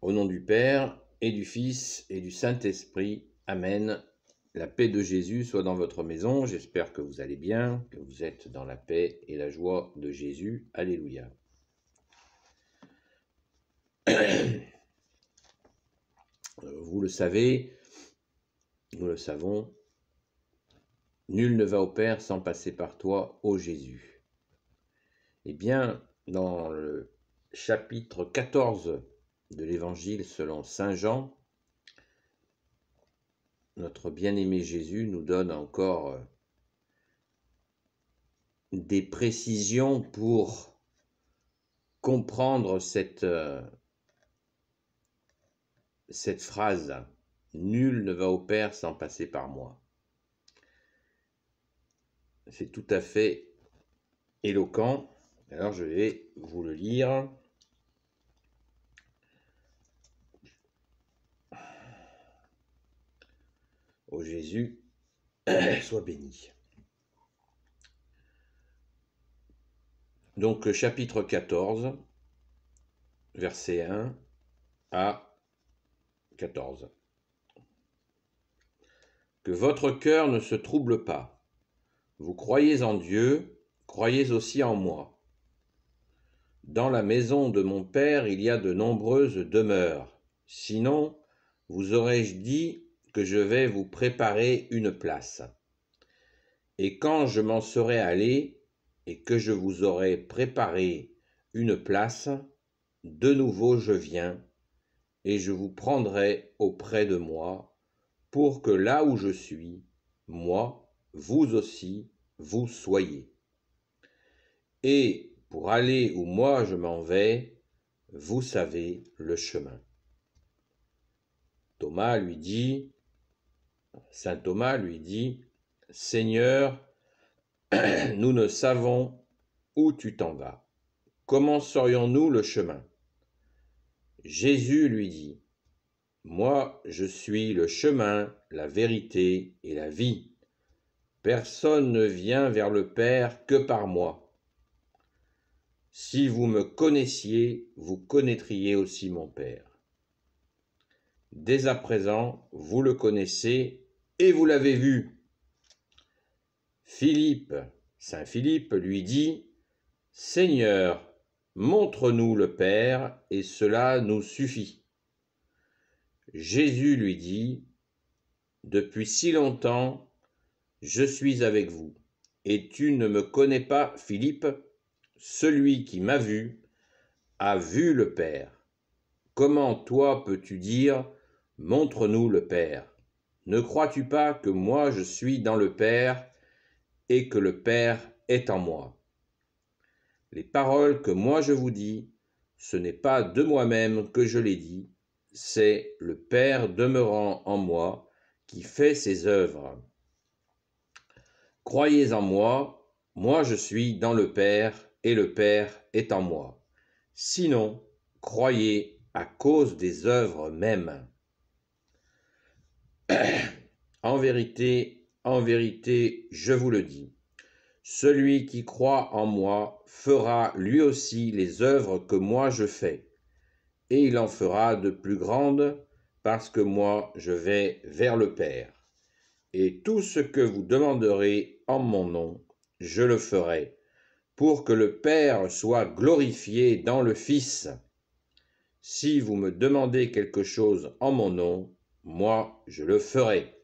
Au nom du Père, et du Fils, et du Saint-Esprit. Amen. La paix de Jésus soit dans votre maison. J'espère que vous allez bien, que vous êtes dans la paix et la joie de Jésus. Alléluia. Vous le savez, nous le savons, nul ne va au Père sans passer par toi, ô Jésus. Eh bien, dans le chapitre 14 de l'Évangile selon saint Jean, notre bien-aimé Jésus nous donne encore des précisions pour comprendre cette phrase « Nul ne va au Père sans passer par moi ». C'est tout à fait éloquent. Alors je vais vous le lire. Ô Jésus, sois béni. Donc chapitre 14, versets 1 à 14. Que votre cœur ne se trouble pas. Vous croyez en Dieu, croyez aussi en moi. Dans la maison de mon Père, il y a de nombreuses demeures. Sinon, vous aurais-je dit que je vais vous préparer une place. Et quand je m'en serai allé, et que je vous aurai préparé une place, de nouveau je viens, et je vous prendrai auprès de moi, pour que là où je suis, moi, vous aussi, vous soyez. Et pour aller où moi je m'en vais, vous savez le chemin. Saint Thomas lui dit, Seigneur, nous ne savons où tu t'en vas. Comment saurions-nous le chemin? Jésus lui dit, moi je suis le chemin, la vérité et la vie. Personne ne vient vers le Père que par moi. Si vous me connaissiez, vous connaîtriez aussi mon Père. Dès à présent, vous le connaissez et vous l'avez vu. Saint Philippe lui dit, Seigneur, montre-nous le Père, et cela nous suffit. Jésus lui dit, depuis si longtemps, je suis avec vous, et tu ne me connais pas, Philippe? Celui qui m'a vu a vu le Père. Comment toi peux-tu dire, montre-nous le Père? Ne crois-tu pas que moi je suis dans le Père, et que le Père est en moi? Les paroles que moi je vous dis, ce n'est pas de moi-même que je les dis, c'est le Père demeurant en moi qui fait ses œuvres. Croyez en moi, moi je suis dans le Père et le Père est en moi. Sinon, croyez à cause des œuvres mêmes. En vérité, je vous le dis, celui qui croit en moi fera lui aussi les œuvres que moi je fais, et il en fera de plus grandes, parce que moi je vais vers le Père. Et tout ce que vous demanderez en mon nom, je le ferai, pour que le Père soit glorifié dans le Fils. Si vous me demandez quelque chose en mon nom, moi je le ferai.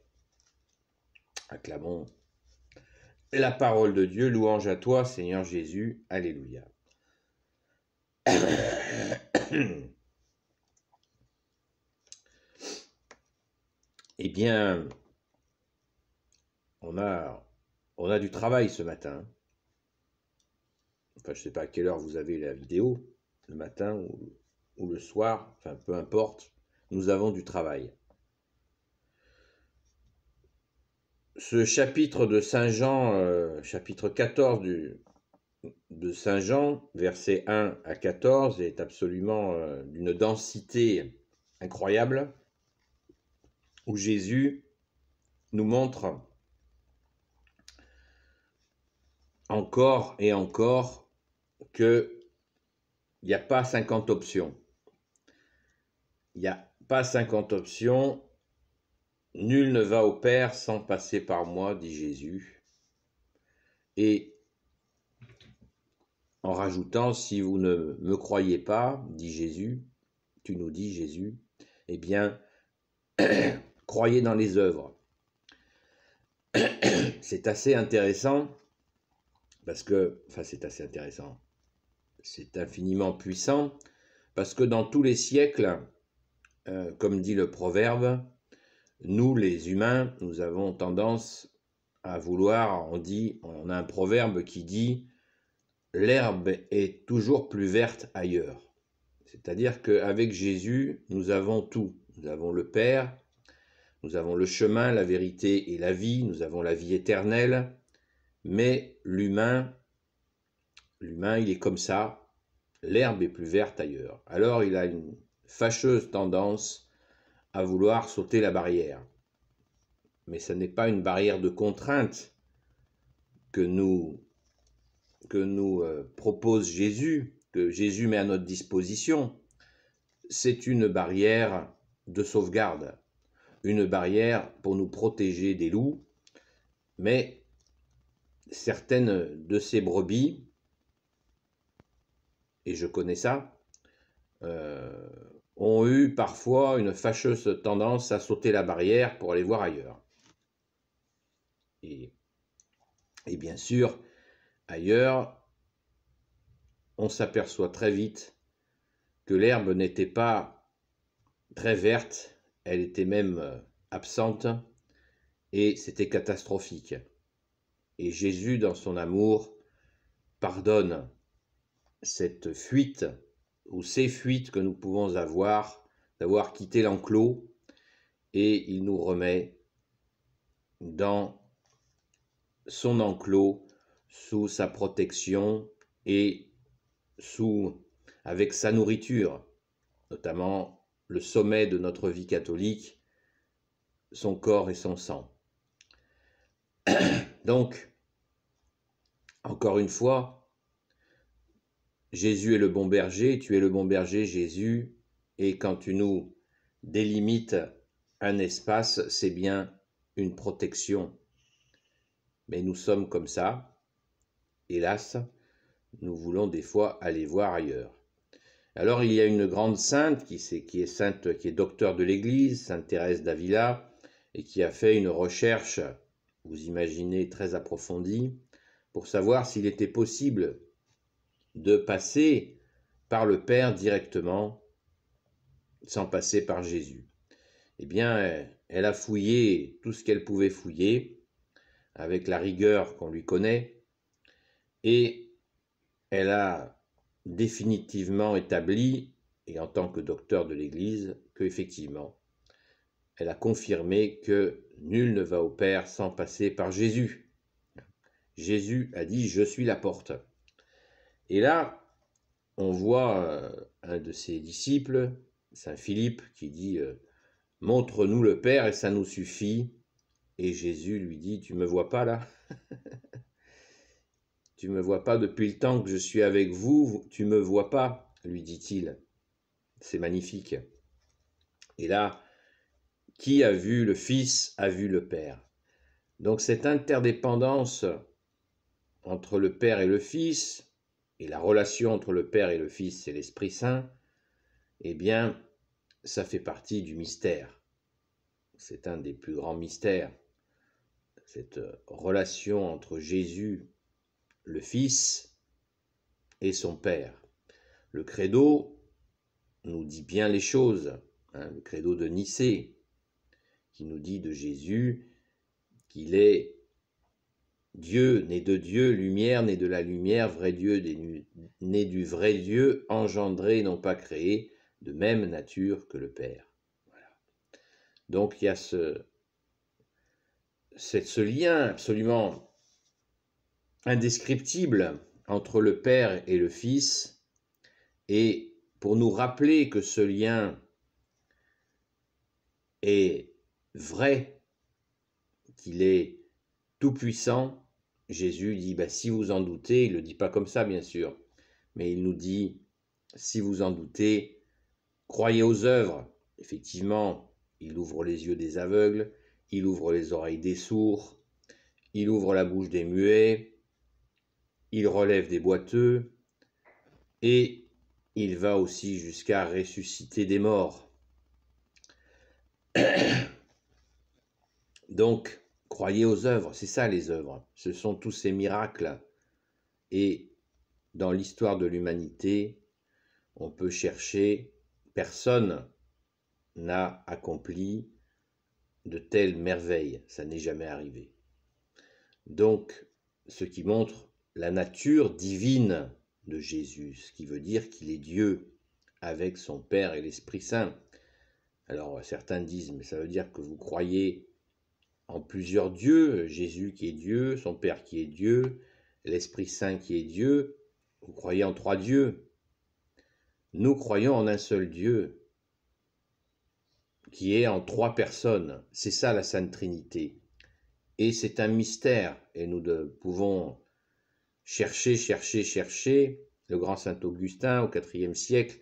Acclamons la parole de Dieu, louange à toi, Seigneur Jésus. Alléluia. Eh bien, on a du travail ce matin. Enfin, je ne sais pas à quelle heure vous avez la vidéo, le matin ou le soir, enfin peu importe, nous avons du travail. Ce chapitre de Saint Jean, chapitre 14 de Saint Jean, versets 1 à 14, est absolument d'une densité incroyable, où Jésus nous montre encore et encore qu'il n'y a pas 50 options. Il n'y a pas 50 options. Nul ne va au Père sans passer par moi, dit Jésus. Et en rajoutant, si vous ne me croyez pas, dit Jésus, tu nous dis Jésus, eh bien, croyez dans les œuvres. C'est assez intéressant, parce que, enfin c'est assez intéressant, c'est infiniment puissant, parce que dans tous les siècles, comme dit le proverbe, nous les humains, nous avons tendance à vouloir, on a un proverbe qui dit « l'herbe est toujours plus verte ailleurs ». C'est-à-dire qu'avec Jésus, nous avons tout. Nous avons le Père, nous avons le chemin, la vérité et la vie, nous avons la vie éternelle, mais l'humain, il est comme ça, l'herbe est plus verte ailleurs. Alors il a une fâcheuse tendance à vouloir sauter la barrière. Mais ce n'est pas une barrière de contrainte que nous propose Jésus, que Jésus met à notre disposition. C'est une barrière de sauvegarde, une barrière pour nous protéger des loups, mais certaines de ces brebis, et je connais ça, ont eu parfois une fâcheuse tendance à sauter la barrière pour aller voir ailleurs. Et bien sûr, ailleurs, on s'aperçoit très vite que l'herbe n'était pas très verte, elle était même absente, et c'était catastrophique. Et Jésus, dans son amour, pardonne cette fuite, ou ces fuites que nous pouvons avoir, d'avoir quitté l'enclos, et il nous remet dans son enclos, sous sa protection et avec sa nourriture, notamment le sommet de notre vie catholique, son corps et son sang. Donc, encore une fois, Jésus est le bon berger, tu es le bon berger, Jésus, et quand tu nous délimites un espace, c'est bien une protection. Mais nous sommes comme ça, hélas, nous voulons des fois aller voir ailleurs. Alors il y a une grande sainte qui est sainte, qui est docteur de l'Église, Sainte Thérèse d'Avila, et qui a fait une recherche, vous imaginez, très approfondie, pour savoir s'il était possible de passer par le Père directement, sans passer par Jésus. Eh bien, elle a fouillé tout ce qu'elle pouvait fouiller, avec la rigueur qu'on lui connaît, et elle a définitivement établi, et en tant que docteur de l'Église, qu'effectivement, elle a confirmé que nul ne va au Père sans passer par Jésus. Jésus a dit « Je suis la porte ». Et là, on voit un de ses disciples, Saint Philippe, qui dit « Montre-nous le Père et ça nous suffit ». Et Jésus lui dit « Tu me vois pas là ? Tu me vois pas depuis le temps que je suis avec vous, tu me vois pas ?» lui dit-il. C'est magnifique. Et là, qui a vu le Fils a vu le Père. Donc cette interdépendance entre le Père et le Fils, et la relation entre le Père et le Fils et l'Esprit Saint, eh bien, ça fait partie du mystère. C'est un des plus grands mystères, cette relation entre Jésus, le Fils, et son Père. Le credo nous dit bien les choses, le credo de Nicée, qui nous dit de Jésus qu'il est Dieu, né de Dieu, lumière, né de la lumière, vrai Dieu, né du vrai Dieu, engendré, non pas créé, de même nature que le Père. Voilà. Donc il y a ce lien absolument indescriptible entre le Père et le Fils, et pour nous rappeler que ce lien est vrai, qu'il est tout-puissant, Jésus dit, si vous en doutez, il ne le dit pas comme ça bien sûr, mais il nous dit, si vous en doutez, croyez aux œuvres, effectivement, il ouvre les yeux des aveugles, il ouvre les oreilles des sourds, il ouvre la bouche des muets, il relève des boiteux, et il va aussi jusqu'à ressusciter des morts. Donc, croyez aux œuvres, c'est ça les œuvres, ce sont tous ces miracles. Et dans l'histoire de l'humanité, on peut chercher, personne n'a accompli de telles merveilles, ça n'est jamais arrivé. Donc, ce qui montre la nature divine de Jésus, ce qui veut dire qu'il est Dieu avec son Père et l'Esprit Saint. Alors certains disent, mais ça veut dire que vous croyez en plusieurs dieux, Jésus qui est Dieu, son Père qui est Dieu, l'Esprit Saint qui est Dieu, vous croyez en 3 dieux. Nous croyons en un seul Dieu, qui est en 3 personnes, c'est ça la Sainte Trinité. Et c'est un mystère, et nous pouvons chercher. Le grand saint Augustin, au IVe siècle,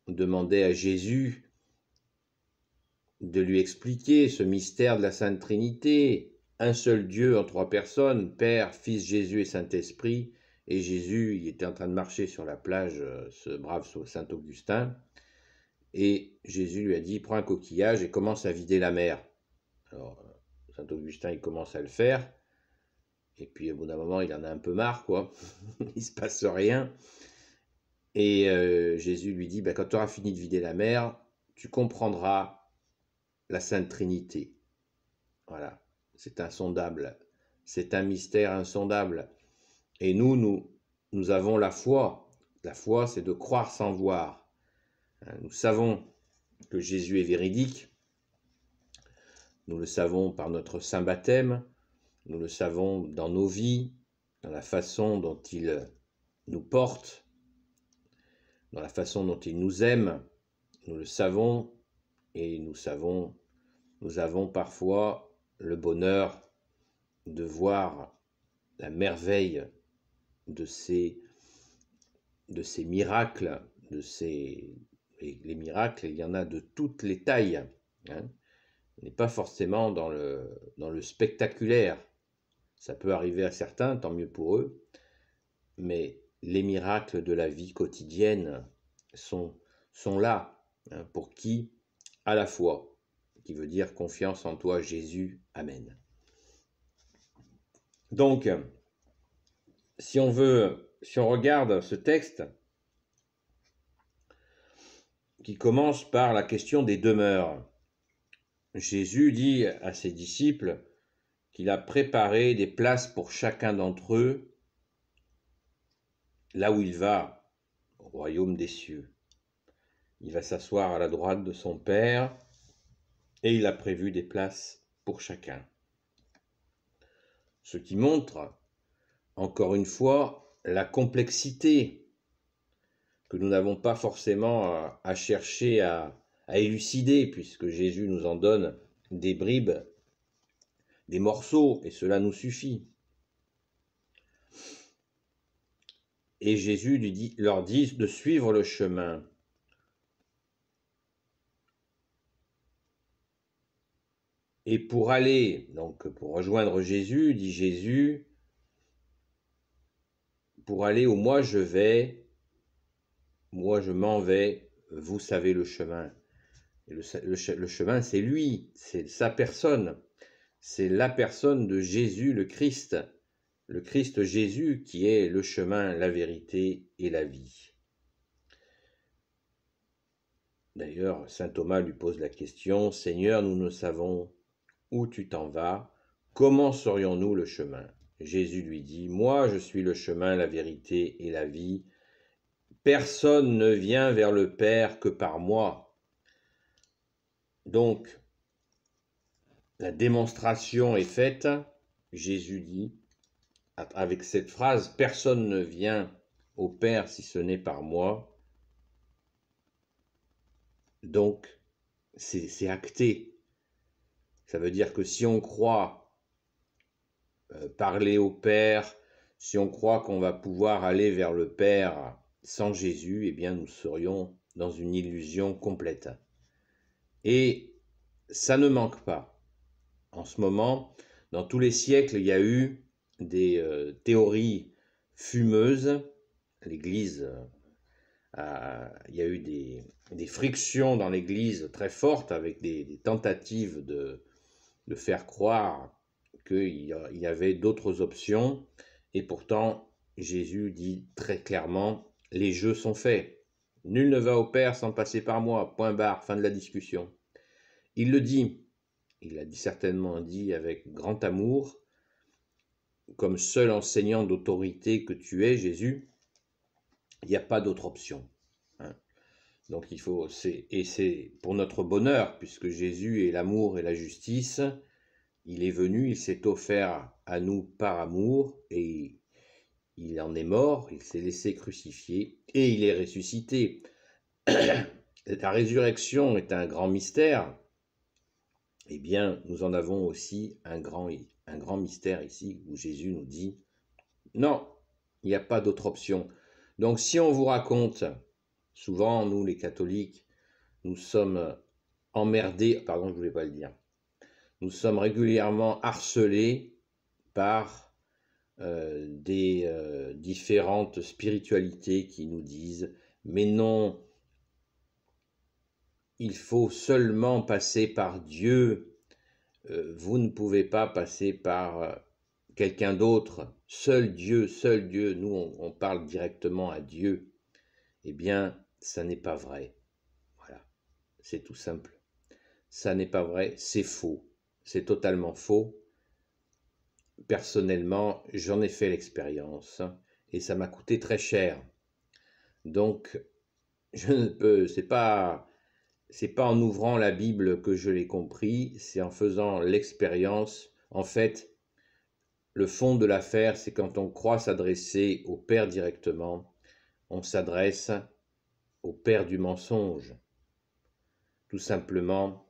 demandait à Jésus de lui expliquer ce mystère de la Sainte Trinité, un seul Dieu en 3 personnes, Père, Fils, Jésus et Saint-Esprit. Et Jésus, il était en train de marcher sur la plage, ce brave saint Augustin, et Jésus lui a dit, prends un coquillage et commence à vider la mer. Alors, saint Augustin, il commence à le faire, et puis au bout d'un moment, il en a un peu marre, quoi. Il se passe rien. Et Jésus lui dit, quand tu auras fini de vider la mer, tu comprendras la Sainte Trinité. Voilà, c'est insondable, c'est un mystère insondable. Et nous avons la foi. La foi, c'est de croire sans voir. Nous savons que Jésus est véridique. Nous le savons par notre saint baptême. Nous le savons dans nos vies, dans la façon dont il nous porte, dans la façon dont il nous aime. Nous le savons, et nous avons parfois le bonheur de voir la merveille de ces miracles, les miracles, il y en a de toutes les tailles. On n'est pas forcément dans le spectaculaire. Ça peut arriver à certains, tant mieux pour eux, mais les miracles de la vie quotidienne sont là, pour qui à la foi, qui veut dire confiance en toi, Jésus. Amen. Donc, si on regarde ce texte qui commence par la question des demeures, Jésus dit à ses disciples qu'il a préparé des places pour chacun d'entre eux là où il va, au royaume des cieux. Il va s'asseoir à la droite de son Père et il a prévu des places pour chacun. Ce qui montre, encore une fois, la complexité que nous n'avons pas forcément à chercher à élucider, puisque Jésus nous en donne des bribes, des morceaux, et cela nous suffit. Et Jésus leur dit de suivre le chemin. Et pour aller, donc pour rejoindre Jésus, dit Jésus, pour aller où moi je vais, moi je m'en vais, vous savez le chemin. Et le chemin, c'est lui, c'est sa personne, c'est la personne de Jésus le Christ Jésus qui est le chemin, la vérité et la vie. D'ailleurs, saint Thomas lui pose la question, Seigneur, nous ne savons où tu t'en vas, comment saurions-nous le chemin? Jésus lui dit, moi je suis le chemin, la vérité et la vie, personne ne vient vers le Père que par moi. Donc, la démonstration est faite, Jésus dit, avec cette phrase, personne ne vient au Père si ce n'est par moi. Donc, c'est acté. Ça veut dire que si on croit parler au Père, si on croit qu'on va pouvoir aller vers le Père sans Jésus, eh bien nous serions dans une illusion complète. Et ça ne manque pas. En ce moment, dans tous les siècles, il y a eu des théories fumeuses. L'Église, il y a eu des frictions dans l'Église très fortes avec des tentatives de faire croire qu'il y avait d'autres options. Et pourtant, Jésus dit très clairement, les jeux sont faits. Nul ne va au Père sans passer par moi. Point barre, fin de la discussion. Il le dit. Il l'a certainement dit avec grand amour, comme seul enseignant d'autorité que tu es, Jésus, il n'y a pas d'autre option. Hein. Donc c'est pour notre bonheur, puisque Jésus est l'amour et la justice, il est venu, il s'est offert à nous par amour, et il en est mort, il s'est laissé crucifier, et il est ressuscité. La résurrection est un grand mystère. Eh bien, nous en avons aussi un grand mystère ici, où Jésus nous dit, non, il n'y a pas d'autre option. Donc si on vous raconte, souvent nous les catholiques, nous sommes emmerdés, pardon, je ne voulais pas le dire, nous sommes régulièrement harcelés par des différentes spiritualités qui nous disent, mais non, il faut seulement passer par Dieu, vous ne pouvez pas passer par quelqu'un d'autre, seul Dieu, nous on parle directement à Dieu. Eh bien, ça n'est pas vrai. Voilà, c'est tout simple. Ça n'est pas vrai, c'est faux, c'est totalement faux. Personnellement, j'en ai fait l'expérience et ça m'a coûté très cher. Donc, je ne peux, c'est pas en ouvrant la Bible que je l'ai compris, c'est en faisant l'expérience. En fait, le fond de l'affaire, c'est quand on croit s'adresser au Père directement, on s'adresse au Père du mensonge. Tout simplement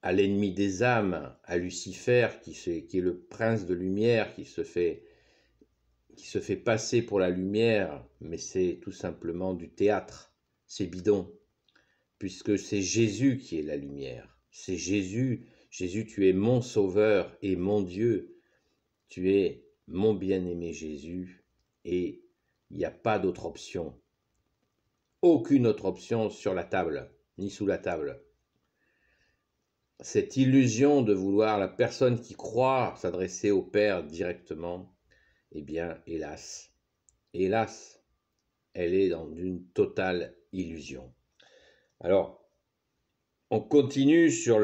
à l'ennemi des âmes, à Lucifer, qui est le prince de lumière, qui se fait passer pour la lumière, mais c'est tout simplement du théâtre, c'est bidon, puisque c'est Jésus qui est la lumière, c'est Jésus, tu es mon sauveur et mon Dieu, tu es mon bien-aimé Jésus, et il n'y a pas d'autre option, aucune autre option sur la table, ni sous la table. Cette illusion de vouloir la personne qui croit s'adresser au Père directement, eh bien, hélas, elle est dans une totale illusion. Alors, on continue sur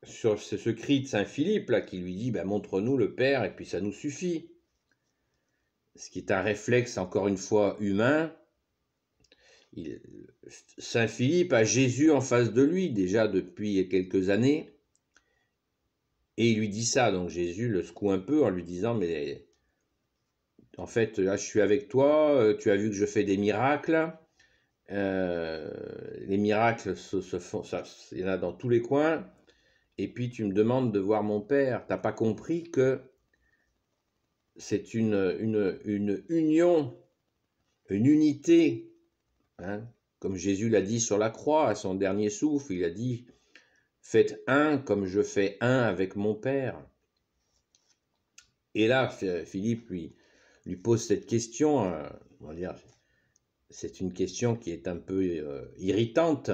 ce cri de Saint Philippe là, qui lui dit montre-nous le Père et puis ça nous suffit. Ce qui est un réflexe, encore une fois, humain. Saint Philippe a Jésus en face de lui déjà depuis quelques années. Et il lui dit ça, donc Jésus le secoue un peu en lui disant, mais en fait, là, je suis avec toi, tu as vu que je fais des miracles. Les miracles se font, il y en a dans tous les coins. Et puis tu me demandes de voir mon Père. T'as pas compris que c'est une union, une unité. Hein, comme Jésus l'a dit sur la croix, à son dernier souffle, il a dit, faites un comme je fais un avec mon Père. Et là, Philippe lui pose cette question, on va dire, c'est une question qui est un peu irritante,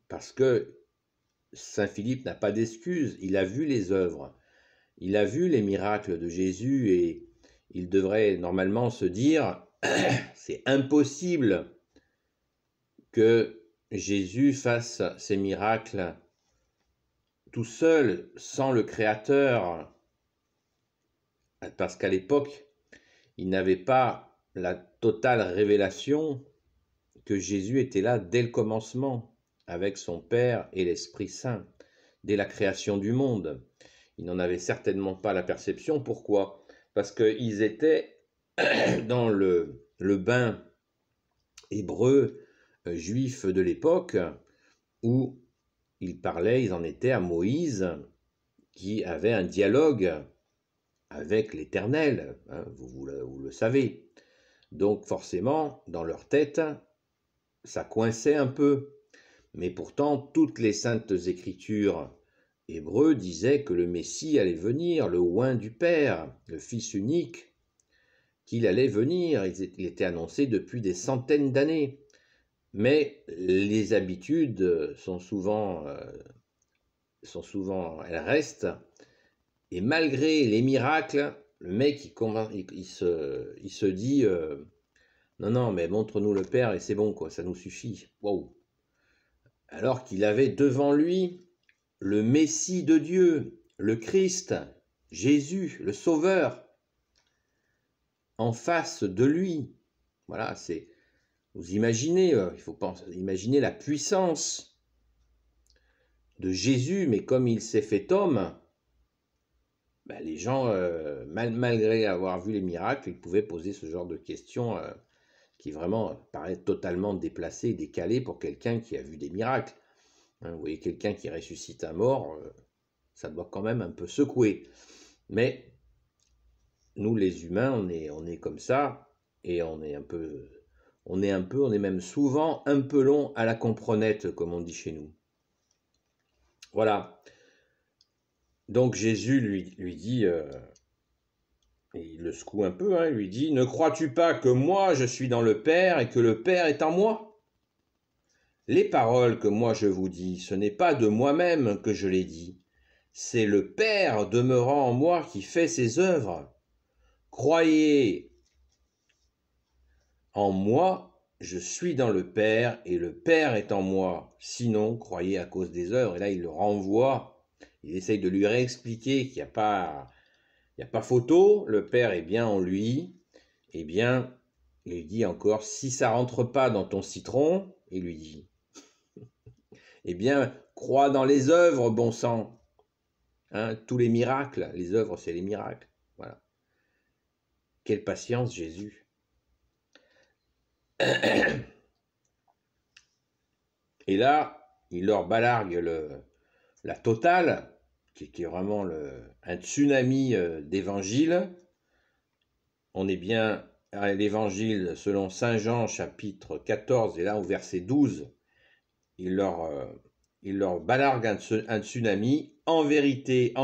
parce que Saint Philippe n'a pas d'excuse, il a vu les œuvres, il a vu les miracles de Jésus, et il devrait normalement se dire, c'est impossible que Jésus fasse ces miracles tout seul, sans le Créateur, parce qu'à l'époque, il n'avait pas la totale révélation que Jésus était là dès le commencement, avec son Père et l'Esprit Saint, dès la création du monde. Il n'en avait certainement pas la perception. Pourquoi ? Parce qu'ils étaient dans le bain hébreu juif de l'époque, où ils parlaient, ils en étaient à Moïse, qui avait un dialogue avec l'Éternel, hein, vous le savez. Donc forcément, dans leur tête, ça coinçait un peu. Mais pourtant, toutes les saintes écritures hébreux disaient que le Messie allait venir, le oint du Père, le Fils unique, qu'il allait venir. Il était annoncé depuis des centaines d'années. Mais les habitudes sont souvent, elles restent. Et malgré les miracles, le mec, il se dit non, non, mais montre-nous le Père et c'est bon, quoi, ça nous suffit. Wow. Alors qu'il avait devant lui le Messie de Dieu, le Christ, Jésus, le Sauveur, en face de lui. Voilà, vous imaginez, il faut imaginer la puissance de Jésus, mais comme il s'est fait homme, ben les gens, malgré avoir vu les miracles, ils pouvaient poser ce genre de questions qui vraiment paraît totalement déplacé et décalé pour quelqu'un qui a vu des miracles. Hein, vous voyez quelqu'un qui ressuscite un mort, ça doit quand même un peu secouer. Mais nous, les humains, on est comme ça, et on est même souvent un peu long à la comprenette, comme on dit chez nous. Voilà. Donc Jésus lui dit, et il le secoue un peu, il lui dit, « Ne crois-tu pas que moi je suis dans le Père et que le Père est en moi ? Les paroles que moi je vous dis, ce n'est pas de moi-même que je les dis, c'est le Père demeurant en moi qui fait ses œuvres. Croyez en moi, je suis dans le Père et le Père est en moi. Sinon, croyez à cause des œuvres. » Et là, il le renvoie. Il essaye de lui réexpliquer qu'il n'y a pas photo. Le Père est bien en lui. Eh bien, il dit encore, si ça rentre pas dans ton citron, il lui dit, eh bien, crois dans les œuvres, bon sang. Hein, tous les miracles, les œuvres, c'est les miracles. Voilà. Quelle patience, Jésus. Et là, il leur balargue la totale, qui est vraiment un tsunami d'évangile. On est bien à l'évangile selon Saint Jean, chapitre 14, et là au verset 12, il leur balargue un tsunami. En vérité,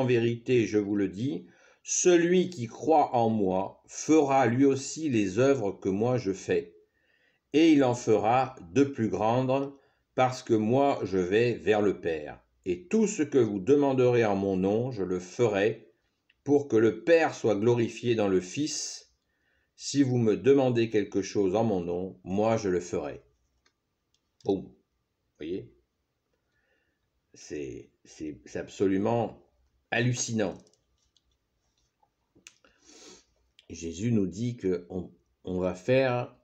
je vous le dis, celui qui croit en moi fera lui aussi les œuvres que moi je fais, et il en fera de plus grandes, parce que moi je vais vers le Père. Et tout ce que vous demanderez en mon nom, je le ferai, pour que le Père soit glorifié dans le Fils. Si vous me demandez quelque chose en mon nom, moi je le ferai. Boum. Vous voyez ? C'est absolument hallucinant. Jésus nous dit qu'on va faire,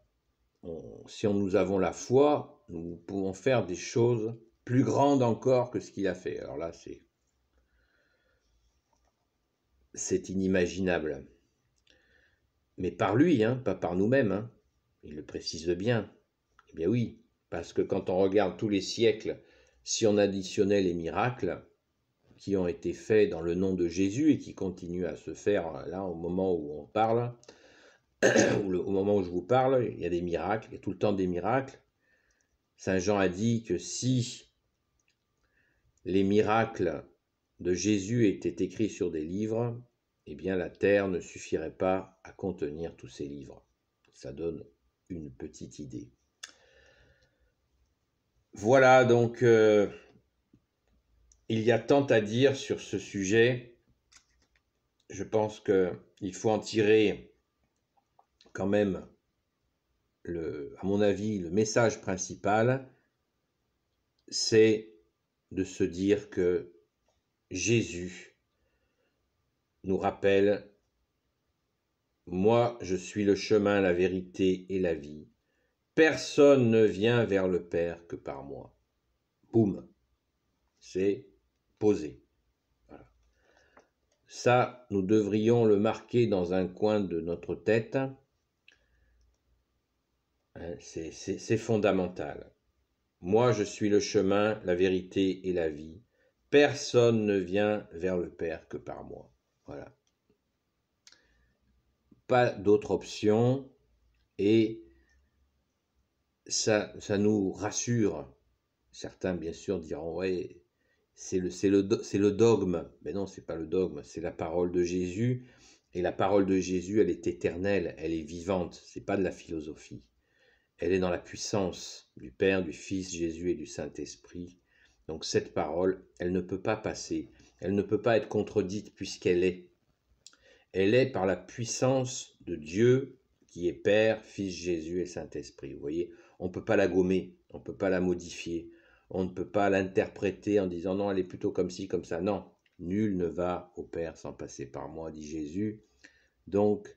si nous avons la foi, nous pouvons faire des choses plus grandes encore que ce qu'il a fait. Alors là, c'est inimaginable. Mais par lui, pas par nous-mêmes. Il le précise bien. Eh bien oui, parce que quand on regarde tous les siècles, si on additionnait les miracles qui ont été faits dans le nom de Jésus et qui continuent à se faire là au moment où on parle, au moment où je vous parle, il y a des miracles, il y a tout le temps des miracles. Saint Jean a dit que si les miracles de Jésus étaient écrits sur des livres, eh bien la terre ne suffirait pas à contenir tous ces livres. Ça donne une petite idée. Voilà, donc il y a tant à dire sur ce sujet. Je pense qu'il faut en tirer quand même, à mon avis, le message principal, c'est de se dire que Jésus nous rappelle, moi je suis le chemin, la vérité et la vie. Personne ne vient vers le Père que par moi. Boum, c'est posé. Voilà. Ça, nous devrions le marquer dans un coin de notre tête. C'est fondamental. Moi, je suis le chemin, la vérité et la vie. Personne ne vient vers le Père que par moi. Voilà. Pas d'autre option et ça nous rassure. Certains, bien sûr, diront, ouais, c'est le dogme. Mais non, c'est pas le dogme, c'est la parole de Jésus. Et la parole de Jésus, elle est éternelle, elle est vivante. C'est pas de la philosophie. Elle est dans la puissance du Père, du Fils, Jésus et du Saint-Esprit. Donc cette parole, elle ne peut pas passer. Elle ne peut pas être contredite puisqu'elle est. Elle est par la puissance de Dieu qui est Père, Fils, Jésus et Saint-Esprit. Vous voyez, on ne peut pas la gommer, on ne peut pas la modifier, on ne peut pas l'interpréter en disant non, elle est plutôt comme ci, comme ça. Non, nul ne va au Père sans passer par moi, dit Jésus. Donc,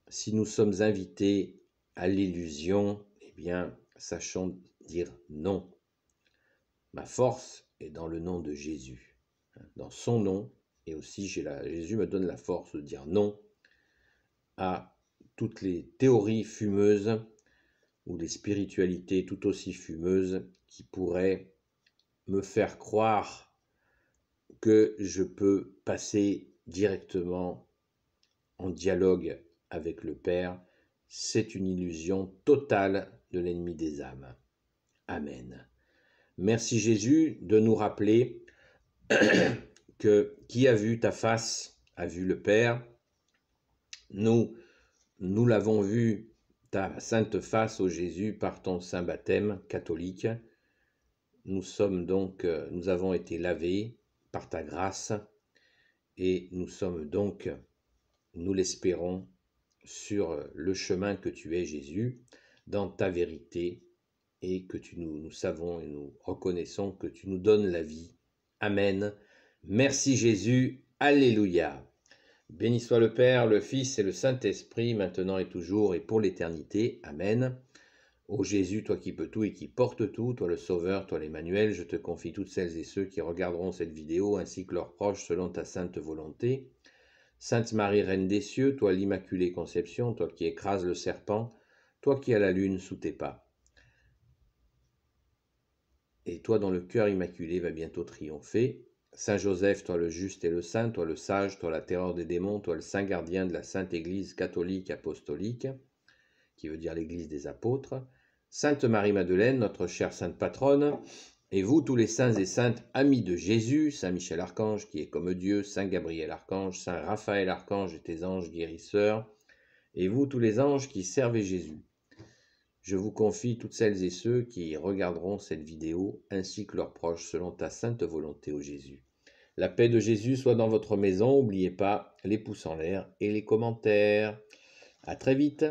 si nous sommes invités à l'illusion, eh bien, sachons dire non. Ma force est dans le nom de Jésus, dans son nom, et aussi Jésus me donne la force de dire non à toutes les théories fumeuses ou les spiritualités tout aussi fumeuses qui pourraient me faire croire que je peux passer directement en dialogue avec le Père. C'est une illusion totale de l'ennemi des âmes. Amen. Merci Jésus de nous rappeler que qui a vu ta face a vu le Père. Nous l'avons vu, ta sainte face, ô Jésus, par ton saint baptême catholique. Nous avons été lavés par ta grâce et nous sommes donc, nous l'espérons, sur le chemin que tu es, Jésus, dans ta vérité, et que nous savons et nous reconnaissons que tu nous donnes la vie. Amen. Merci Jésus. Alléluia. Béni soit le Père, le Fils et le Saint-Esprit, maintenant et toujours et pour l'éternité. Amen. Ô Jésus, toi qui peux tout et qui portes tout, toi le Sauveur, toi l'Emmanuel, je te confie toutes celles et ceux qui regarderont cette vidéo ainsi que leurs proches selon ta sainte volonté. Sainte Marie, Reine des cieux, toi l'Immaculée Conception, toi qui écrases le serpent, toi qui as la lune sous tes pas. Et toi dont le cœur immaculé va bientôt triompher. Saint Joseph, toi le juste et le saint, toi le sage, toi la terreur des démons, toi le saint gardien de la Sainte Église catholique apostolique, qui veut dire l'Église des apôtres. Sainte Marie-Madeleine, notre chère sainte patronne, et vous tous les saints et saintes amis de Jésus, Saint Michel Archange qui est comme Dieu, Saint Gabriel Archange, Saint Raphaël Archange et tes anges guérisseurs, et vous tous les anges qui servez Jésus. Je vous confie toutes celles et ceux qui regarderont cette vidéo, ainsi que leurs proches, selon ta sainte volonté, ô Jésus. La paix de Jésus soit dans votre maison. N'oubliez pas les pouces en l'air et les commentaires. À très vite.